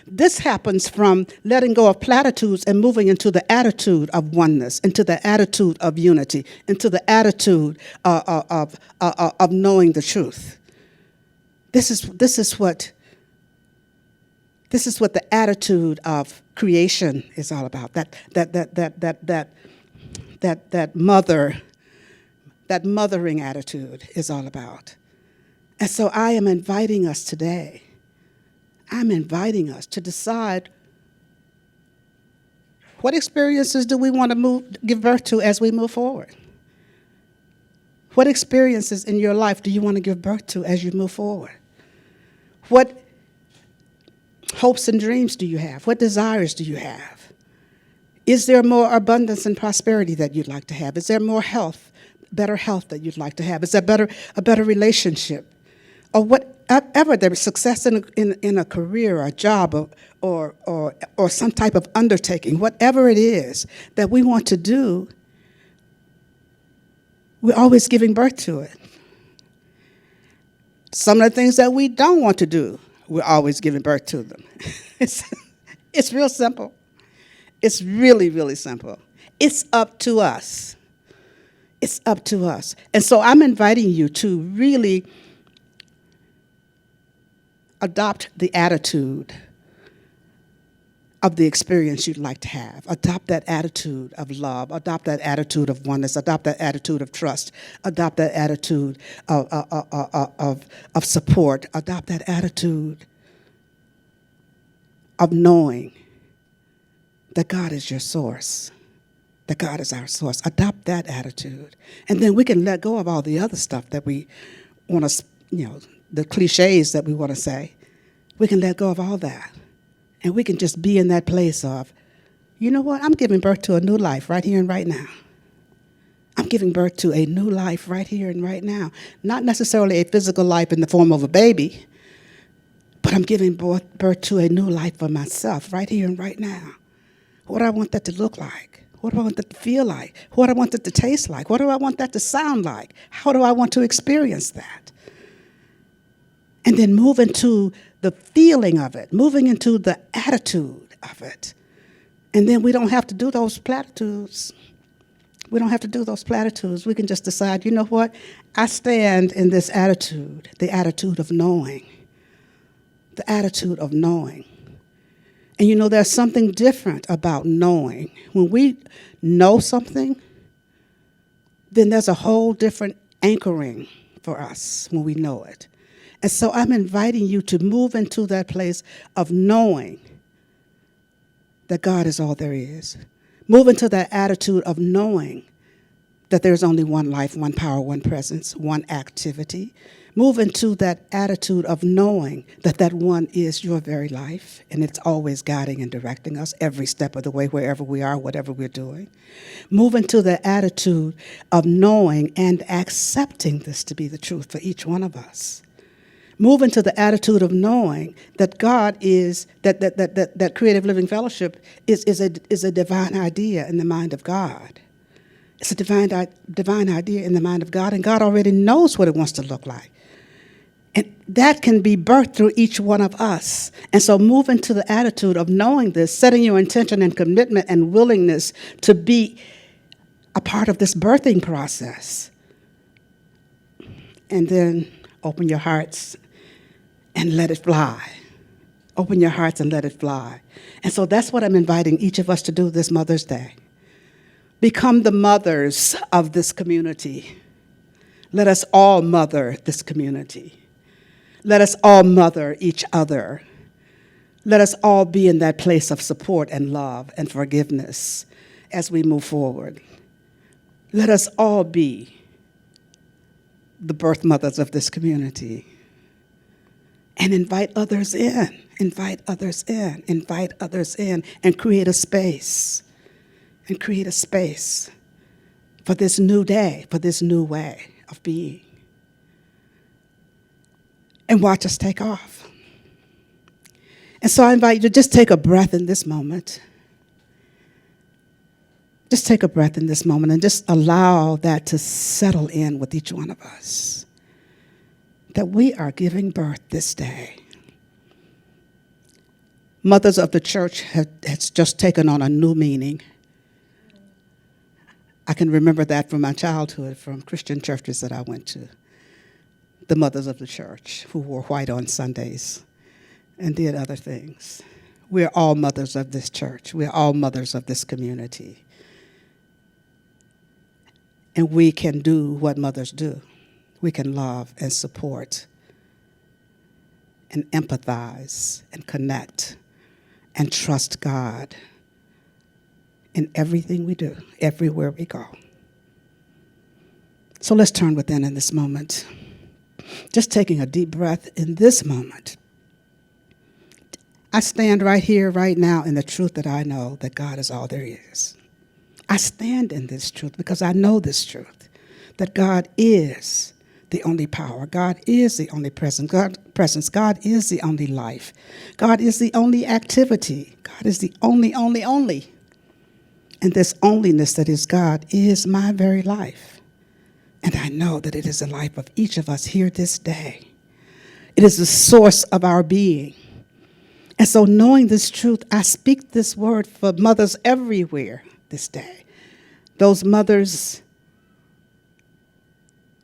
This happens from letting go of platitudes and moving into the attitude of oneness, into the attitude of unity, into the attitude of knowing the truth. This is what the attitude of creation is all about. That mothering attitude is all about. And so I am inviting us today. I'm inviting us to decide what experiences do we want to give birth to as we move forward. What experiences in your life do you want to give birth to as you move forward? What hopes and dreams do you have? What desires do you have? Is there more abundance and prosperity that you'd like to have? Is there more health, better health that you'd like to have? Is there a better relationship? Or whatever, there is success in a career or a job or some type of undertaking, whatever it is that we want to do, we're always giving birth to it. Some of the things that we don't want to do, we're always giving birth to them. It's real simple. It's really, really simple. It's up to us. It's up to us. And so I'm inviting you to really adopt the attitude of the experience you'd like to have. Adopt that attitude of love. Adopt that attitude of oneness. Adopt that attitude of trust. Adopt that attitude of support. Adopt that attitude of knowing that God is your source, that God is our source. Adopt that attitude. And then we can let go of all the other stuff that we want to, the cliches that we want to say. We can let go of all that. And we can just be in that place of, you know what, I'm giving birth to a new life right here and right now. I'm giving birth to a new life right here and right now. Not necessarily a physical life in the form of a baby, but I'm giving birth to a new life for myself right here and right now. What do I want that to look like? What do I want that to feel like? What do I want that to taste like? What do I want that to sound like? How do I want to experience that? And then move into the feeling of it, moving into the attitude of it. And then we don't have to do those platitudes. We don't have to do those platitudes. We can just decide, you know what? I stand in this attitude, the attitude of knowing. The attitude of knowing. And there's something different about knowing. When we know something, then there's a whole different anchoring for us when we know it. And so I'm inviting you to move into that place of knowing that God is all there is. Move into that attitude of knowing that there's only one life, one power, one presence, one activity. Move into that attitude of knowing that that one is your very life, and it's always guiding and directing us every step of the way, wherever we are, whatever we're doing. Move into the attitude of knowing and accepting this to be the truth for each one of us. Move into the attitude of knowing that God is, that Creative Living Fellowship is a divine idea in the mind of God. It's a divine idea in the mind of God, and God already knows what it wants to look like. And that can be birthed through each one of us. And so move into the attitude of knowing this, setting your intention and commitment and willingness to be a part of this birthing process. And then open your hearts and let it fly. Open your hearts and let it fly. And so that's what I'm inviting each of us to do this Mother's Day. Become the mothers of this community. Let us all mother this community. Let us all mother each other. Let us all be in that place of support and love and forgiveness as we move forward. Let us all be the birth mothers of this community. And invite others in, invite others in, invite others in, and create a space. And create a space for this new day, for this new way of being. And watch us take off. And so I invite you to just take a breath in this moment. Just take a breath in this moment and just allow that to settle in with each one of us. That we are giving birth this day. Mothers of the Church has just taken on a new meaning. I can remember that from my childhood, from Christian churches that I went to. The mothers of the church who wore white on Sundays and did other things. We're all mothers of this church. We're all mothers of this community. And we can do what mothers do. We can love and support and empathize and connect and trust God in everything we do, everywhere we go. So let's turn within in this moment. Just taking a deep breath in this moment. I stand right here, right now, in the truth that I know that God is all there is. I stand in this truth because I know this truth, that God is the only power. God is the only presence. God is the only life. God is the only activity. God is the only. And this onlyness that is God is my very life. And I know that it is the life of each of us here this day. It is the source of our being. And so knowing this truth, I speak this word for mothers everywhere this day. Those mothers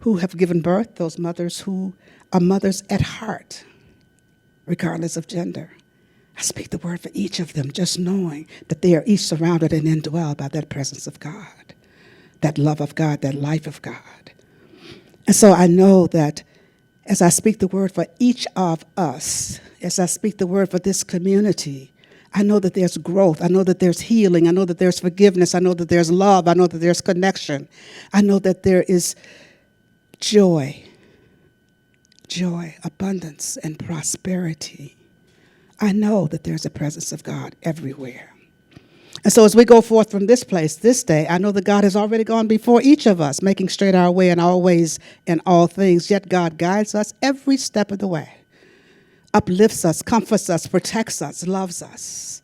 who have given birth, those mothers who are mothers at heart, regardless of gender. I speak the word for each of them, just knowing that they are each surrounded and indwelled by that presence of God, that love of God, that life of God. And so I know that as I speak the word for each of us, as I speak the word for this community, I know that there's growth. I know that there's healing. I know that there's forgiveness. I know that there's love. I know that there's connection. I know that there is joy, abundance, and prosperity. I know that there's a presence of God everywhere. And so as we go forth from this place this day, I know that God has already gone before each of us, making straight our way in all ways and all things. Yet God guides us every step of the way, uplifts us, comforts us, protects us, loves us.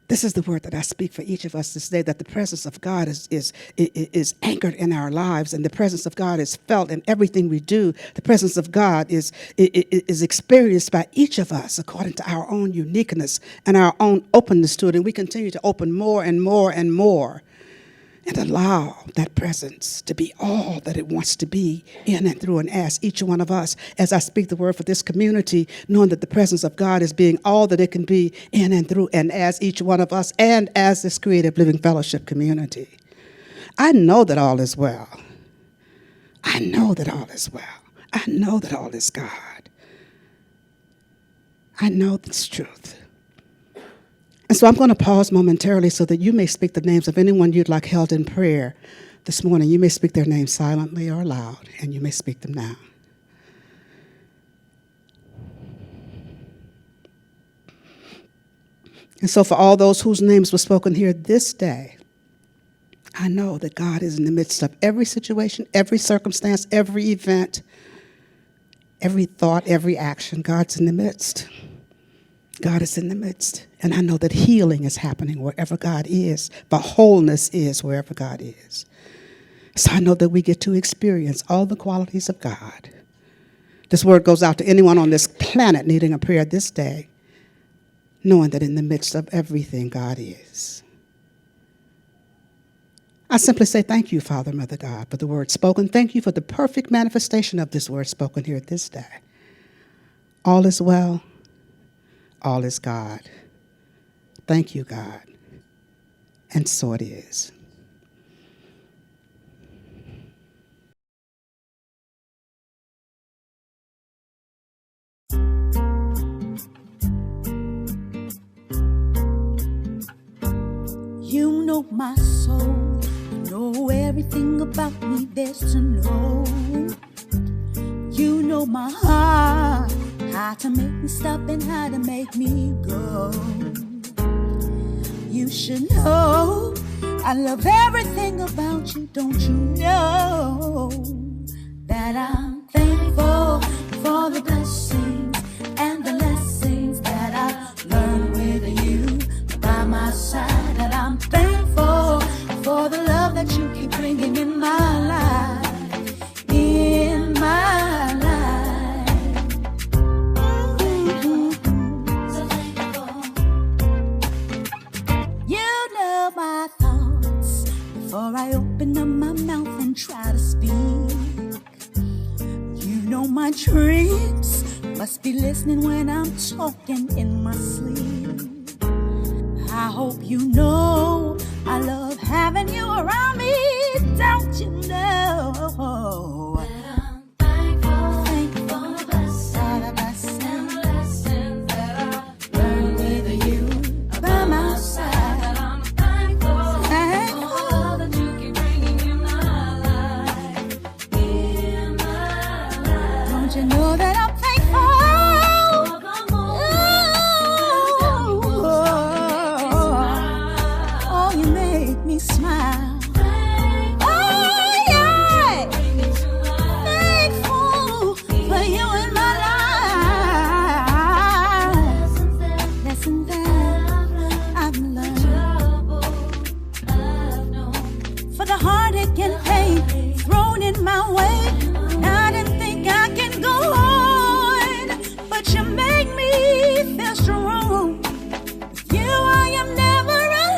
This is the word that I speak for each of us this day, that the presence of God is anchored in our lives, and the presence of God is felt in everything we do. The presence of God is experienced by each of us according to our own uniqueness and our own openness to it. And we continue to open more and more and more and allow that presence to be all that it wants to be in and through and as each one of us. As I speak the word for this community, knowing that the presence of God is being all that it can be in and through and as each one of us and as this Creative Living Fellowship community. I know that all is well. I know that all is well. I know that all is God. I know this truth. And so I'm going to pause momentarily so that you may speak the names of anyone you'd like held in prayer this morning. You may speak their names silently or loud, and you may speak them now. And so for all those whose names were spoken here this day, I know that God is in the midst of every situation, every circumstance, every event, every thought, every action. God's in the midst. God is in the midst. And I know that healing is happening wherever God is. The wholeness is wherever God is. So I know that we get to experience all the qualities of God. This word goes out to anyone on this planet needing a prayer this day, knowing that in the midst of everything, God is. I simply say thank you, Father, Mother God, for the word spoken. Thank you for the perfect manifestation of this word spoken here this day. All is well. All is God. Thank you, God. And so it is. You know my soul, you know everything about me there's to know. You know my heart, how to make me stop and how to make me go. You should know I love everything about you, don't you know that I'm thankful for the blessings and the lessons that I've learned with you by my side, that I'm thankful for the love that you keep bringing in my life, in my life. So thankful. You know my thoughts before I open up my mouth and try to speak. You know my dreams, must be listening when I'm talking in my sleep. I hope you know I love having you around me, don't you know? That I'm thankful for the blessings and the lessons that I learned with you by my side. That I'm thankful for the love that you keep bringing in my life, in my life. Don't you know that I'm thankful? Smile. Oh yeah, thankful for you in my life. Lessons that I've learned, for the heartache and pain thrown in my way. I didn't think I can go on, but you make me feel strong. With you I am never alone.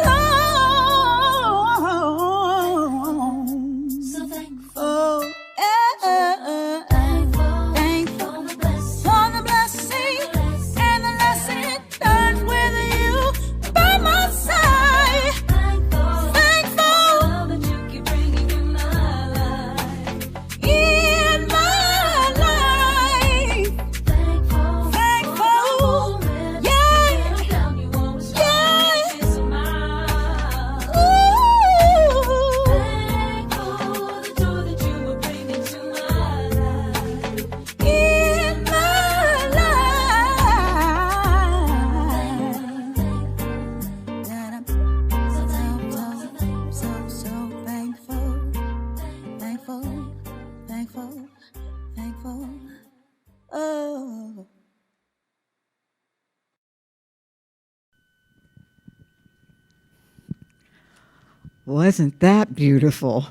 Wasn't that beautiful?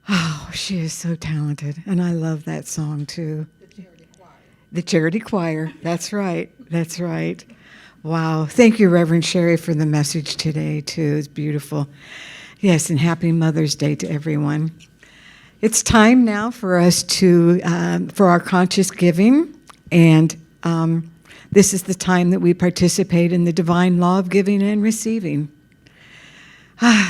Oh, she is so talented. And I love that song, too. The Charity Choir. That's right. That's right. Wow. Thank you, Rev.Sherry, for the message today, too. It's beautiful. Yes, and happy Mother's Day to everyone. It's time now for us to, for our conscious giving. And this is the time that we participate in the divine law of giving and receiving.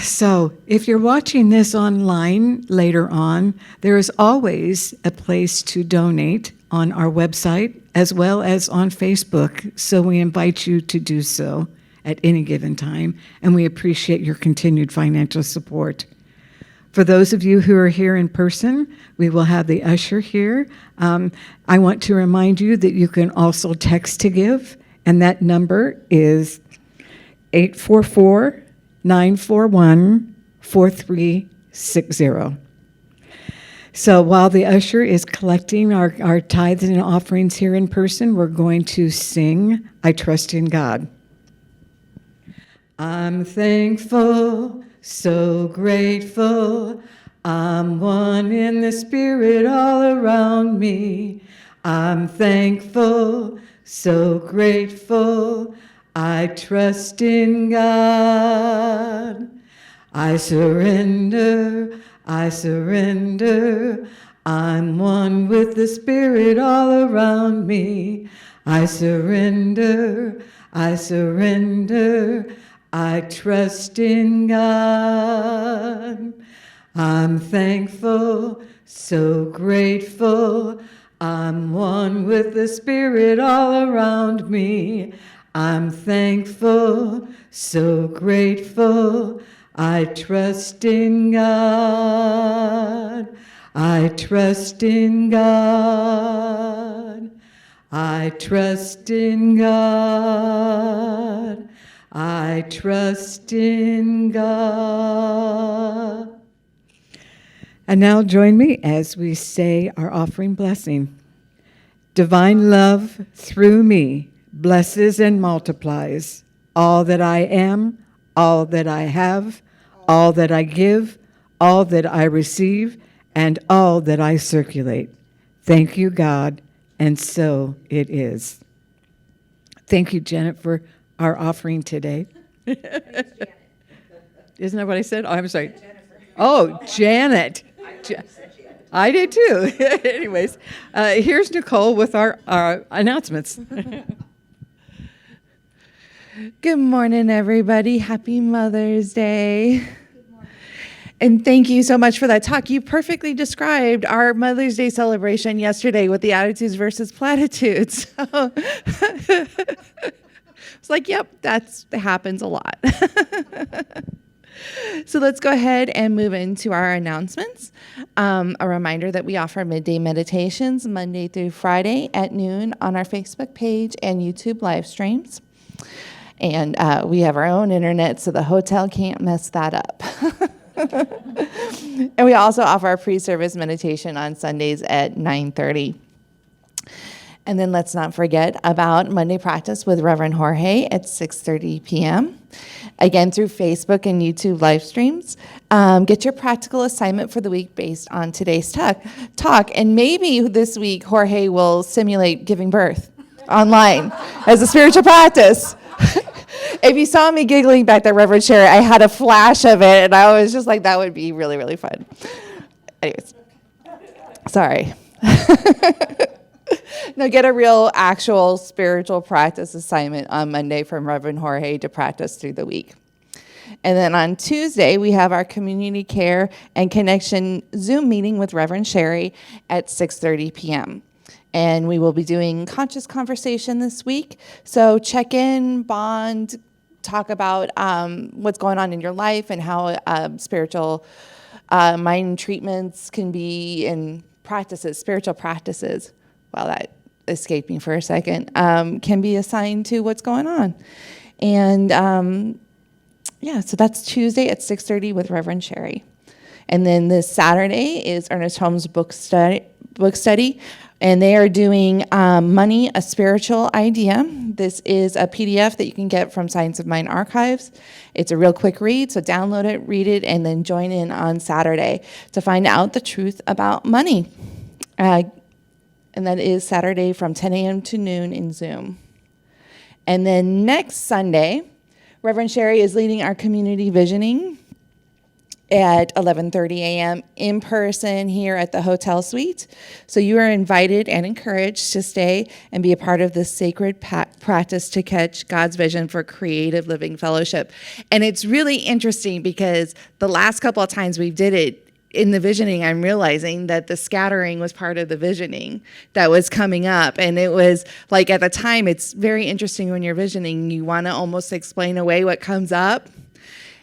So, if you're watching this online later on, there is always a place to donate on our website as well as on Facebook. So, we invite you to do so at any given time, and we appreciate your continued financial support. For those of you who are here in person, we will have the usher here. I want to remind you that you can also text to give, and that number is 844-941-4360. So while the usher is collecting our tithes and offerings here in person, we're going to sing, I Trust in God. I'm thankful, so grateful, I'm one in the Spirit all around me. I'm thankful, so grateful, I trust in God. I surrender, I'm one with the Spirit all around me. I surrender, I trust in God. I'm thankful, so grateful, I'm one with the Spirit all around me. I'm thankful, so grateful, I trust in God. I trust in God. I trust in God. I trust in God. And now join me as we say our offering blessing. Divine love through me blesses and multiplies all that I am, all that I have, all that I give, all that I receive, and all that I circulate. Thank you, God, and so it is. Thank you, Janet, for our offering today. Isn't that what I said? Oh, I'm sorry. Oh, Janet. I did too. Anyways, here's Nicole with our announcements. Good morning, everybody. Happy Mother's Day. And thank you so much for that talk. You perfectly described our Mother's Day celebration yesterday with the attitudes versus platitudes. So it's like, yep, that happens a lot. So let's go ahead and move into our announcements. A reminder that we offer midday meditations Monday through Friday at noon on our Facebook page and YouTube live streams. And we have our own internet, so the hotel can't mess that up. And we also offer our pre-service meditation on Sundays at 9:30. And then let's not forget about Monday practice with Reverend Jorge at 6:30 p.m. Again, through Facebook and YouTube live streams. Get your practical assignment for the week based on today's talk. And maybe this week, Jorge will simulate giving birth online as a spiritual practice. If you saw me giggling back there, Rev.Sherry, I had a flash of it, and I was just like, that would be really, really fun. Anyways, sorry. No, get a real, actual spiritual practice assignment on Monday from Reverend Jorge to practice through the week. And then on Tuesday, we have our community care and connection Zoom meeting with Rev.Sherry at 6:30 p.m. And we will be doing conscious conversation this week. So check in, bond, talk about what's going on in your life and how spiritual mind treatments can be in practices, spiritual practices. Wow, that escaped me for a second. Can be assigned to what's going on. And so that's Tuesday at 6:30 with Rev.Sherry. And then this Saturday is Ernest Holmes book study. And they are doing Money, a Spiritual Idea. This is a PDF that you can get from Science of Mind Archives. It's a real quick read, so download it, read it, and then join in on Saturday to find out the truth about money. And that is Saturday from 10 a.m. to noon in Zoom. And then next Sunday, Rev.Sherry is leading our community visioning. at 11:30 a.m. in person here at the hotel suite. So you are invited and encouraged to stay and be a part of this sacred practice to catch God's vision for creative living fellowship. And it's really interesting because the last couple of times we did it, in the visioning, I'm realizing that the scattering was part of the visioning that was coming up. And it was like, at the time, it's very interesting when you're visioning, you want to almost explain away what comes up,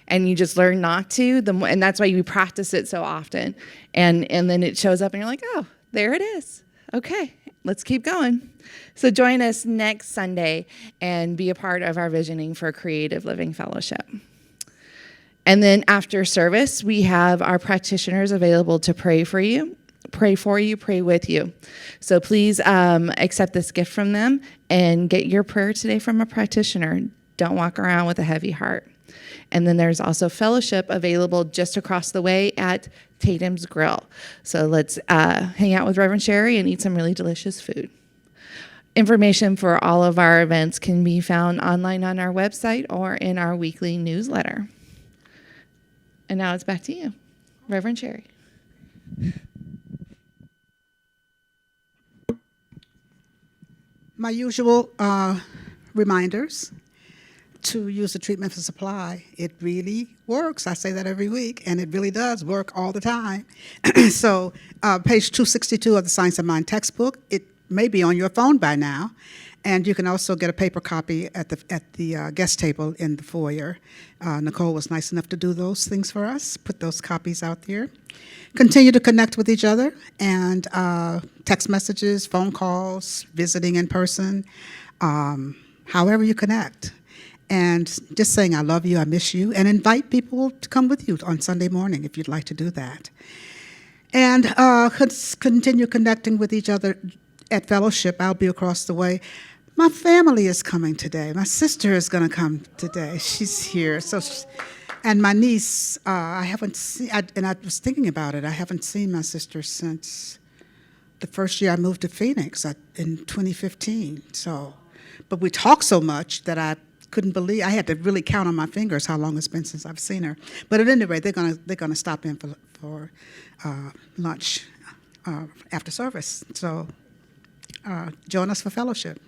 and you just learn not to. And that's why we practice it so often. And then it shows up and you're like, oh, there it is. Okay, let's keep going. So join us next Sunday and be a part of our visioning for Creative Living Fellowship. And then after service, we have our practitioners available to pray for you, pray with you. So please accept this gift from them and get your prayer today from a practitioner. Don't walk around with a heavy heart. And then there's also fellowship available just across the way at Tatum's Grill. So let's hang out with Rev.Sherry and eat some really delicious food. Information for all of our events can be found online on our website or in our weekly newsletter. And now it's back to you, Rev.Sherry. My usual reminders to use the treatment for supply. It really works. I say that every week, and it really does work all the time. So page 262 of the Science of Mind textbook, it may be on your phone by now, and you can also get a paper copy at the guest table in the foyer. Nicole was nice enough to do those things for us, put those copies out there. Continue to connect with each other, and text messages, phone calls, visiting in person, however you connect. And just saying, I love you, I miss you, and invite people to come with you on Sunday morning if you'd like to do that. And continue connecting with each other at fellowship. I'll be across the way. My family is coming today. My sister is going to come today. She's here. And my niece, I haven't seen, and I was thinking about it, I haven't seen my sister since the first year I moved to Phoenix in 2015. But we talk so much that I couldn't believe, I had to really count on my fingers how long it's been since I've seen her. But at any rate, they're gonna stop in for lunch after service. So join us for fellowship.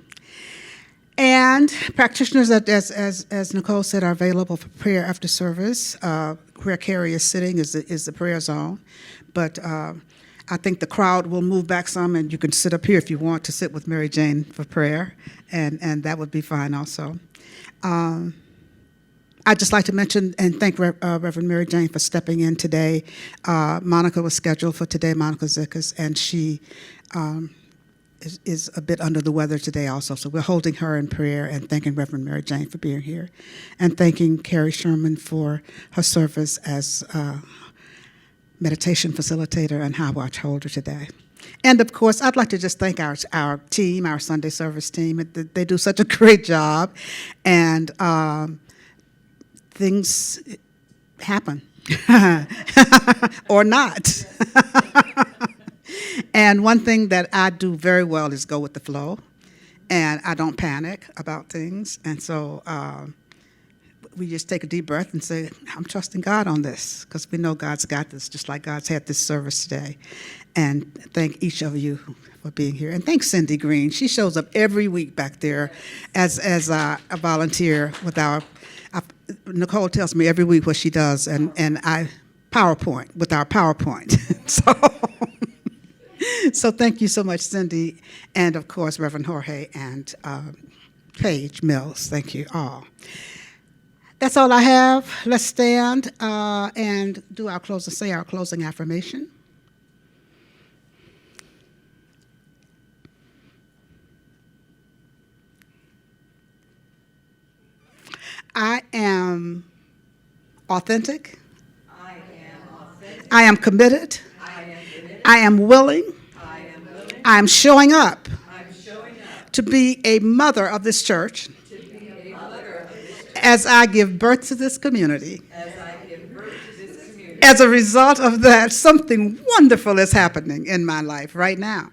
And practitioners, as Nicole said, are available for prayer after service. Where Carrie is sitting is the prayer zone. But I think the crowd will move back some, and you can sit up here if you want to sit with Mary Jane for prayer, and that would be fine also. I'd just like to mention and thank Reverend Mary Jane for stepping in today. Monica was scheduled for today, Monica Zickas, and she is a bit under the weather today also. So we're holding her in prayer and thanking Reverend Mary Jane for being here, and thanking Carrie Sherman for her service as meditation facilitator and high watch holder today. And of course, I'd like to just thank our team, our Sunday service team. They do such a great job, and things happen or not. And one thing that I do very well is go with the flow, and I don't panic about things. And so we just take a deep breath and say, I'm trusting God on this, because we know God's got this, just like God's had this service today. And thank each of you for being here. And thanks Cindy Green. She shows up every week back there as a volunteer with Nicole tells me every week what she does, and I PowerPoint with our PowerPoint. So thank you so much, Cindy, and of course, Reverend Jorge and Paige Mills. Thank you all. That's all I have. Let's stand and say our closing affirmation. I am authentic. I am committed. I am willing. I am showing up to be a mother of this church as I give birth to this community. As a result of that, something wonderful is happening in my life right now.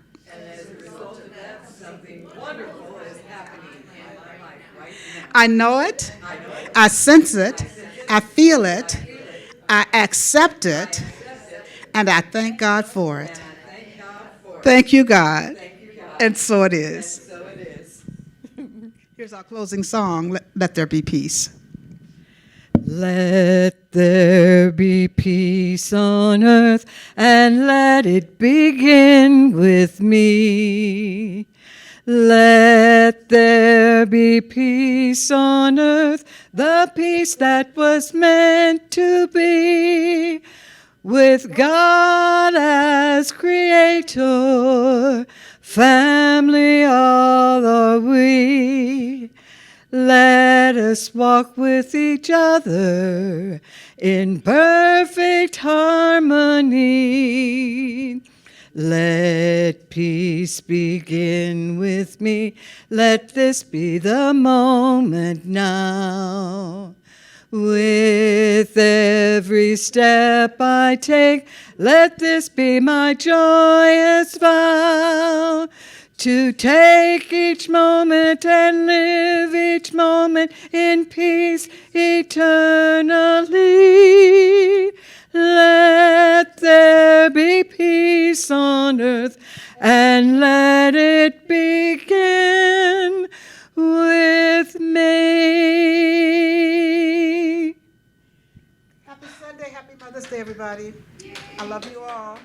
I know it. I sense it. I feel it. I accept it, and I thank God for it. Thank you, God. And so it is. Here's our closing song, Let There Be Peace. Let there be peace on earth, and let it begin with me. Let there be peace on earth, the peace that was meant to be. With God as creator, family all are we. Let us walk with each other in perfect harmony. Let peace begin with me. Let this be the moment now. With every step I take, let this be my joyous vow. To take each moment and live each moment in peace eternally. Let there be peace on earth, and let it begin with me. Happy Sunday, happy Mother's Day, everybody. I love you all.